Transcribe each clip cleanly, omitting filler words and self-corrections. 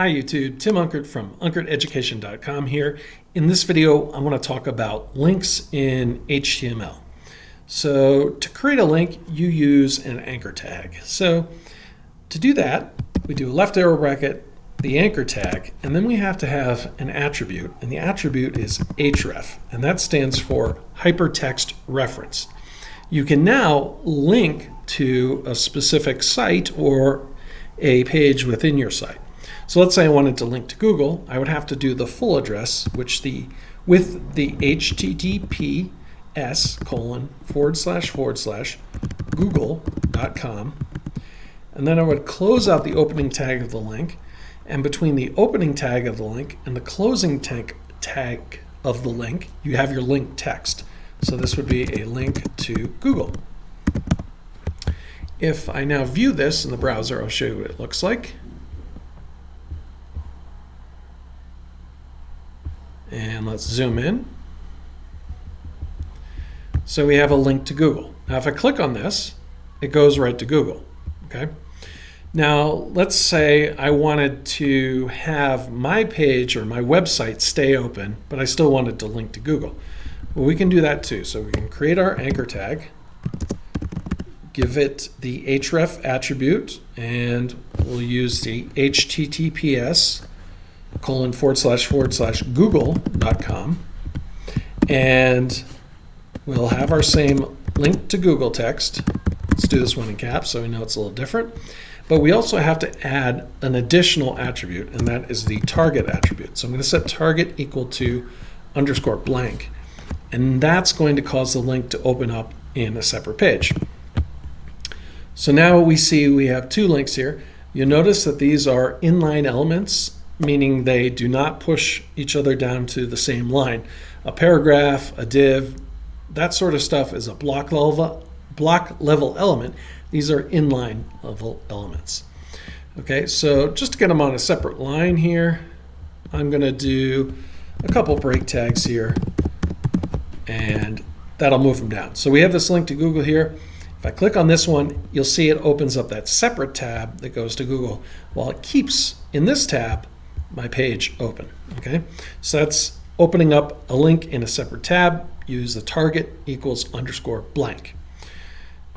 Hi YouTube, Tim Unkert from UnkertEducation.com here. In this video, I want to talk about links in HTML. So to create a link, you use an anchor tag. So to do that, we do a left arrow bracket, the anchor tag, and then we have to have an attribute, and the attribute is href, and that stands for Hypertext Reference. You can now link to a specific site or a page within your site. So let's say I wanted to link to Google. I would have to do the full address, with the https://google.com, and then I would close out the opening tag of the link, and between the opening tag of the link and the closing tag of the link, you have your link text. So this would be a link to Google. If I now view this in the browser, I'll show you what it looks like. And let's zoom in. So we have a link to Google. Now if I click on this, it goes right to Google. Okay. Now let's say I wanted to have my page or my website stay open, but I still wanted to link to Google. Well, we can do that too. So we can create our anchor tag, give it the href attribute, and we'll use the https://google.com, and we'll have our same link to Google text. Let's do this one in caps so we know it's a little different. But we also have to add an additional attribute, and that is the target attribute. So I'm going to set target equal to _blank, and that's going to cause the link to open up in a separate page. So now we see we have two links here. You'll notice that these are inline elements, meaning they do not push each other down to the same line. A paragraph, a div, that sort of stuff is a block level element. These are inline level elements. Okay, so just to get them on a separate line here, I'm going to do a couple break tags here, and that'll move them down. So we have this link to Google here. If I click on this one, you'll see it opens up that separate tab that goes to Google, while it keeps in this tab my page open. Okay, so that's opening up a link in a separate tab. Use the target equals _blank.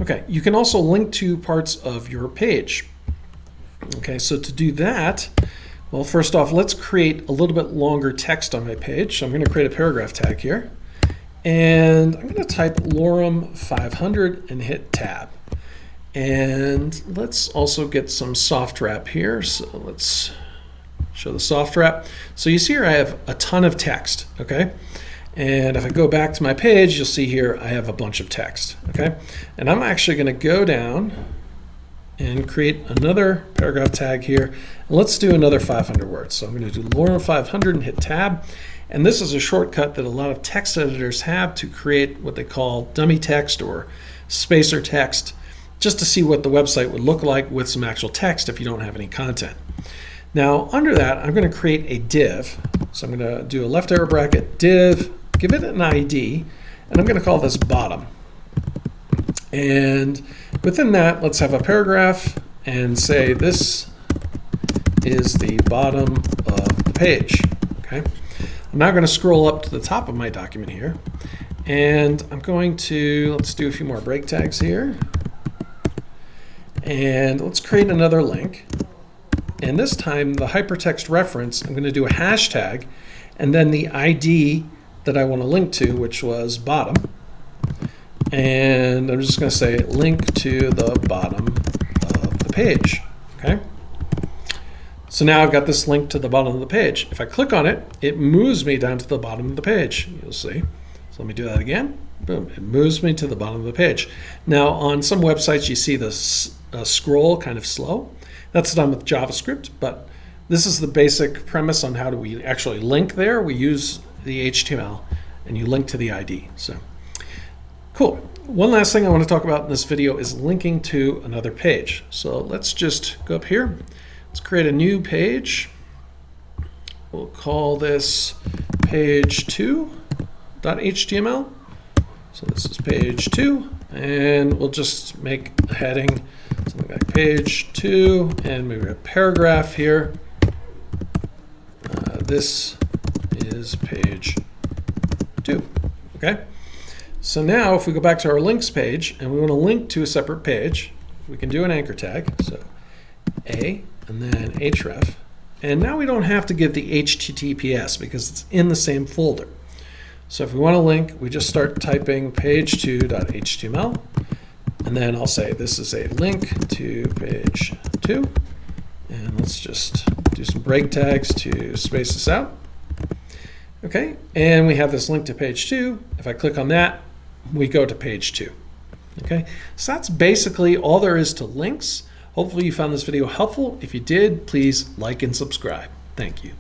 Okay, you can also link to parts of your page. Okay, so to do that, well, first off, let's create a little bit longer text on my page. So I'm going to create a paragraph tag here, and I'm going to type Lorem 500 and hit tab. And let's also get some soft wrap here. So let's show the soft wrap. So you see here I have a ton of text, okay? And if I go back to my page, you'll see here I have a bunch of text, okay? And I'm actually going to go down and create another paragraph tag here. And let's do another 500 words. So I'm going to do Lorem 500 and hit tab. And this is a shortcut that a lot of text editors have to create what they call dummy text or spacer text, just to see what the website would look like with some actual text if you don't have any content. Now under that, I'm going to create a div. So I'm going to do a left arrow bracket, div, give it an ID, and I'm going to call this bottom. And within that, let's have a paragraph and say this is the bottom of the page. Okay. I'm now going to scroll up to the top of my document here, and I'm going to, let's do a few more break tags here, and let's create another link. And this time, the hypertext reference, I'm going to do a hashtag, and then the ID that I want to link to, which was bottom. And I'm just going to say link to the bottom of the page. Okay. So now I've got this link to the bottom of the page. If I click on it, it moves me down to the bottom of the page. You'll see. So let me do that again. Boom. It moves me to the bottom of the page. Now on some websites, you see the scroll kind of slow. That's done with JavaScript, but this is the basic premise on how do we actually link there. We use the HTML, and you link to the ID. So cool. One last thing I want to talk about in this video is linking to another page. So let's just go up here. Let's create a new page. We'll call this page2.html. So this is page 2, and we'll just make a heading something like page 2, and maybe a paragraph here. this is page 2. Okay? So now if we go back to our links page and we want to link to a separate page, we can do an anchor tag. So A and then href. And now we don't have to give the HTTPS because it's in the same folder. So if we want to link, we just start typing page2.html. And then I'll say this is a link to page 2. And let's just do some break tags to space this out. Okay, and we have this link to page 2. If I click on that, we go to page 2. Okay, so that's basically all there is to links. Hopefully you found this video helpful. If you did, please like and subscribe. Thank you.